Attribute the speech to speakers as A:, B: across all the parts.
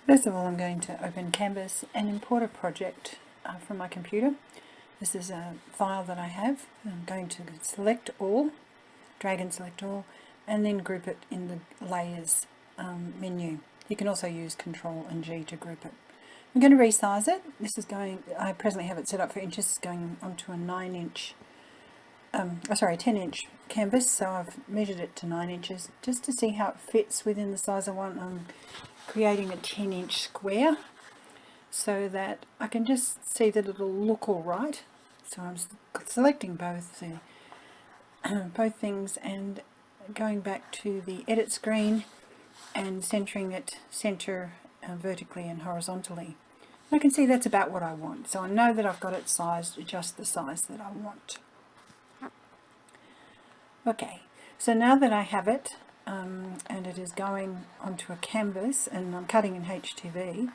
A: First of all, I'm going to open Canvas and import a project from my computer. This is a file that I have. I'm going to select all, drag and select all, and then group it in the layers menu. You can also use Control and G to group it. I'm going to resize it. This is going, I presently have it set up for inches, it's going onto a 10-inch canvas, so I've measured it to 9 inches just to see how it fits within the size I want. I'm creating a 10-inch square so that I can just see that it'll look all right. So I'm selecting both things and going back to the edit screen and centering it vertically and horizontally. I can see that's about what I want, so I know that I've got it sized just the size that I want. Okay, so now that I have it and it is going onto a canvas and I'm cutting in HTV,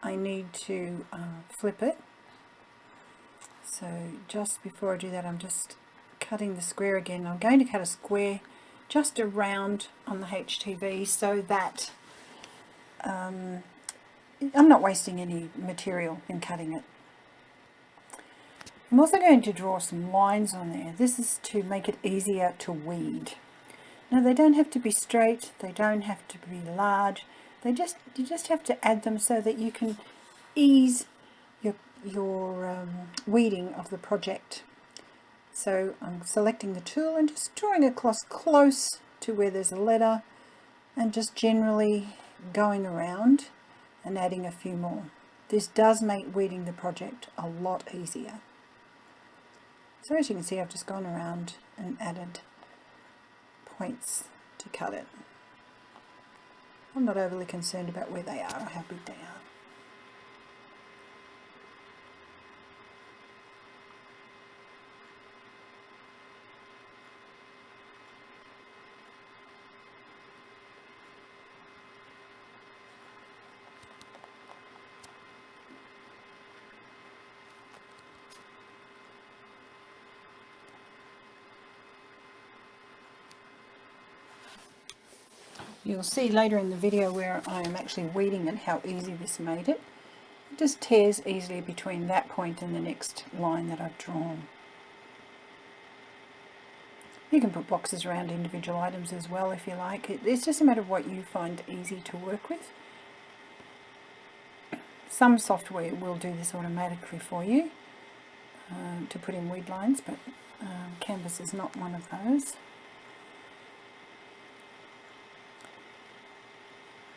A: I need to flip it. So just before I do that, I'm just cutting the square again. I'm going to cut a square just around on the HTV so that I'm not wasting any material in cutting it. I'm also going to draw some lines on there. This is to make it easier to weed. Now they don't have to be straight, they don't have to be large, you just have to add them so that you can ease your weeding of the project. So I'm selecting the tool and just drawing across close to where there's a letter and just generally going around and adding a few more. This does make weeding the project a lot easier. So as you can see, I've just gone around and added points to cut it. I'm not overly concerned about where they are or how big they are. You'll see later in the video where I am actually weeding it how easy this made it. It just tears easily between that point and the next line that I've drawn. You can put boxes around individual items as well if you like. It's just a matter of what you find easy to work with. Some software will do this automatically for you to put in weed lines, but Canvas is not one of those.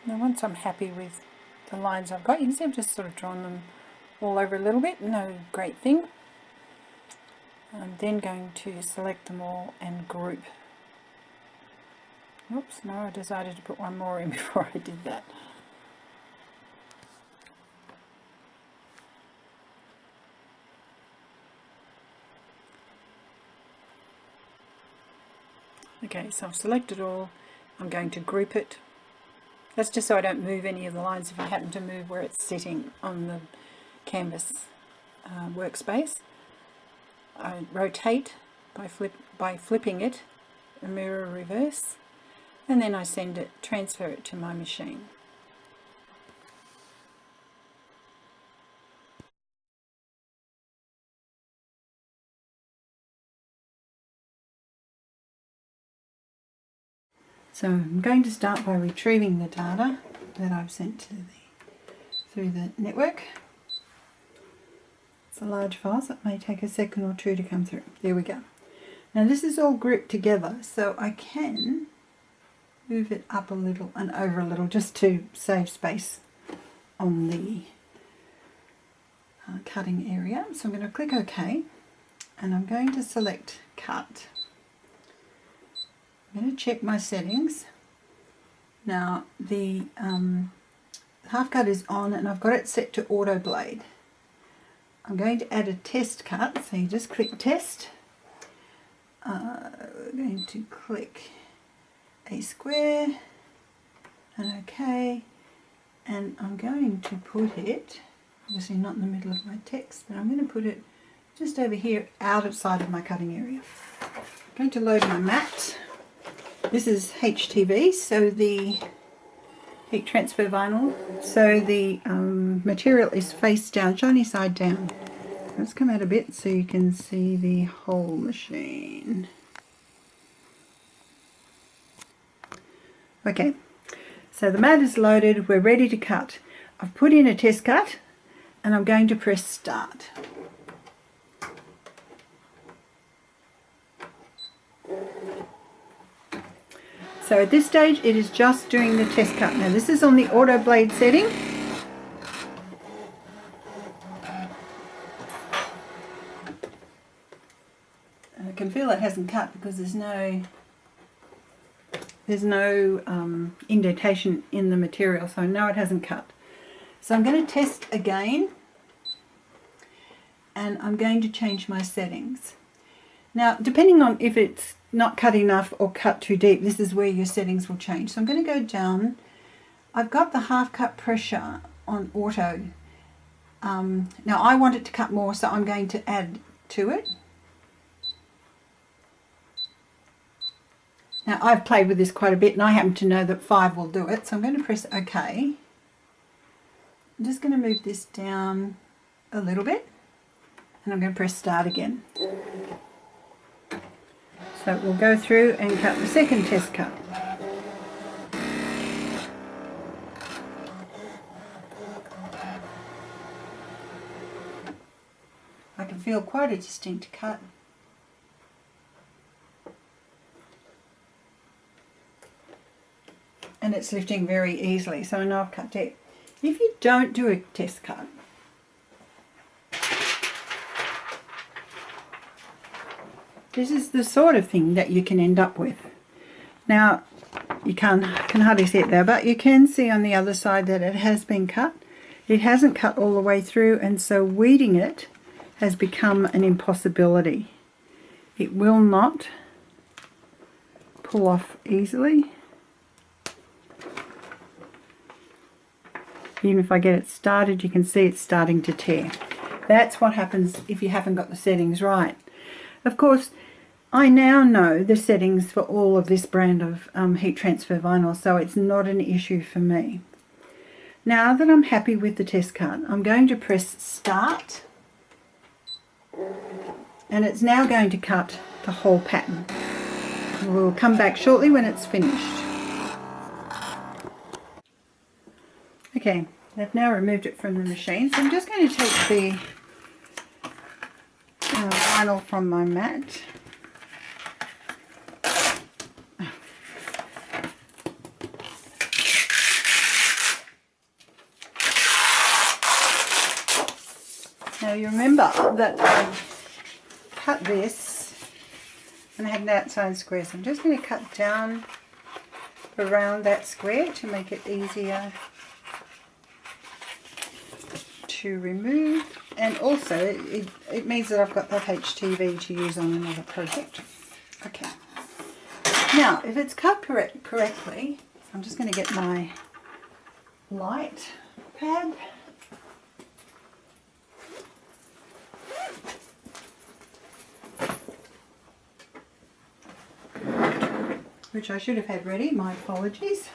A: Now once I'm happy with the lines I've got, you can see I've just sort of drawn them all over a little bit, no great thing. I'm then going to select them all and group. Oops, no, I decided to put one more in before I did that. Okay, so I've selected all, I'm going to group it. That's just so I don't move any of the lines if I happen to move where it's sitting on the canvas workspace. I rotate by flipping it, a mirror reverse, and then I transfer it to my machine. So I'm going to start by retrieving the data that I've sent through the network. It's a large file, so it may take a second or two to come through. There we go. Now this is all grouped together, so I can move it up a little and over a little just to save space on the cutting area. So I'm going to click OK, and I'm going to select Cut. I'm going to check my settings. Now the half cut is on and I've got it set to auto blade. I'm going to add a test cut, so you just click test. We're going to click a square and OK, and I'm going to put it, obviously not in the middle of my text, but I'm going to put it just over here outside of my cutting area. I'm going to load my mat. This is HTV, so the heat transfer vinyl, so the material is face down, shiny side down. Let's come out a bit so you can see the whole machine. Okay, so the mat is loaded, we're ready to cut. I've put in a test cut and I'm going to press start. So at this stage it is just doing the test cut. Now this is on the auto blade setting. And I can feel it hasn't cut because there's no indentation in the material, so I know it hasn't cut. So I'm going to test again and I'm going to change my settings. Now depending on if it's not cut enough or cut too deep, this is where your settings will change. So I'm going to go down. I've got the half cut pressure on auto. Now I want it to cut more, so I'm going to add to it. Now I've played with this quite a bit and I happen to know that 5 will do it, so I'm going to press OK. I'm just going to move this down a little bit and I'm going to press start again. So we'll go through and cut the second test cut. I can feel quite a distinct cut. And it's lifting very easily, so I know I've cut deep. If you don't do a test cut, this is the sort of thing that you can end up with. Now, you can hardly see it there, but you can see on the other side that it has been cut. It hasn't cut all the way through, and so weeding it has become an impossibility. It will not pull off easily. Even if I get it started, you can see it's starting to tear. That's what happens if you haven't got the settings right. Of course, I now know the settings for all of this brand of heat transfer vinyl, so it's not an issue for me. Now that I'm happy with the test cut, I'm going to press start, and it's now going to cut the whole pattern. We'll come back shortly when it's finished. Okay, I've now removed it from the machine, so I'm just going to take the vinyl from my mat. Now you remember that I cut this and I had an outside square, so I'm just going to cut down around that square to make it easier to remove, and also it means that I've got that HTV to use on another project. Okay, now if it's cut correctly, I'm just going to get my light pad. Which I should have had ready, my apologies.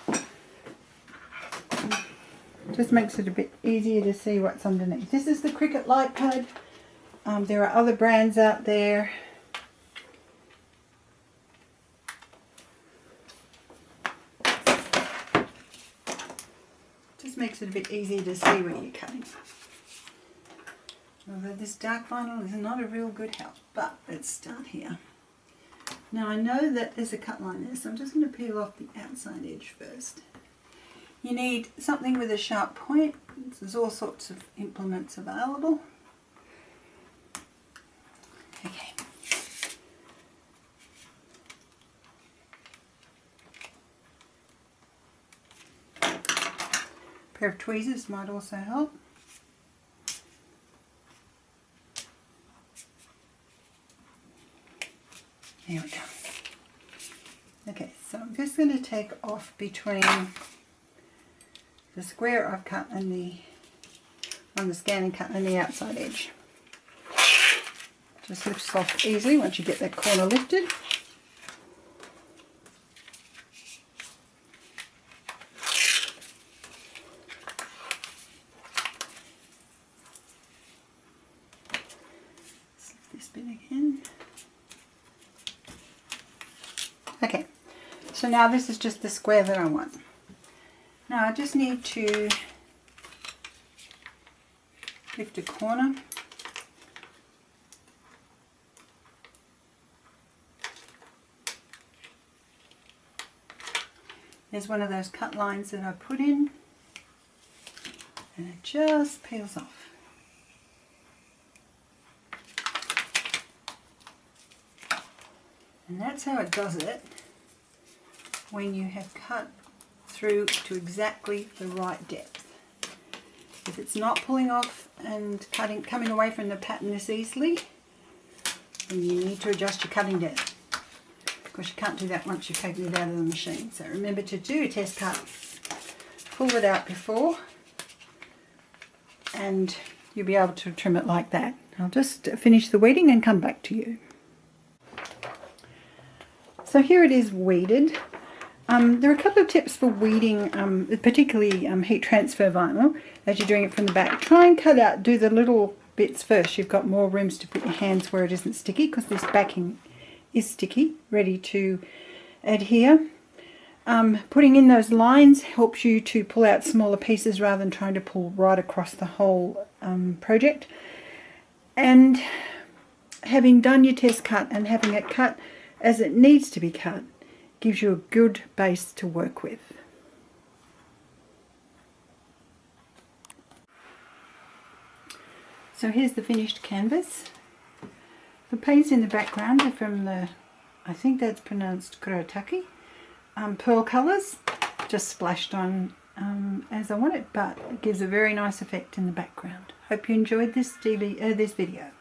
A: Just makes it a bit easier to see what's underneath. This is the Cricut light pad. There are other brands out there. Just makes it a bit easier to see where you're cutting. Although this dark vinyl is not a real good help, but let's start here. Now I know that there's a cut line there, so I'm just going to peel off the outside edge first. You need something with a sharp point. There's all sorts of implements available. Okay. A pair of tweezers might also help. There we go. Okay, so I'm just going to take off between the square I've cut and on the ScanNcut and the outside edge. Just lifts off easily once you get that corner lifted. Okay, so now this is just the square that I want. Now I just need to lift a corner. There's one of those cut lines that I put in, and it just peels off. And that's how it does it when you have cut through to exactly the right depth. If it's not pulling off and coming away from the pattern this easily, then you need to adjust your cutting depth. Of course, you can't do that once you've taken it out of the machine. So remember to do a test cut. Pull it out before, and you'll be able to trim it like that. I'll just finish the weeding and come back to you. So here it is weeded. There are a couple of tips for weeding, particularly heat transfer vinyl, as you're doing it from the back. Try and cut out, do the little bits first. You've got more rooms to put your hands where it isn't sticky, because this backing is sticky, ready to adhere. Putting in those lines helps you to pull out smaller pieces rather than trying to pull right across the whole project. And having done your test cut and having it cut as it needs to be cut gives you a good base to work with. So here's the finished canvas. The paints in the background are from the, I think that's pronounced Kurotaki, pearl colours, just splashed on as I want it, but it gives a very nice effect in the background. Hope you enjoyed this video.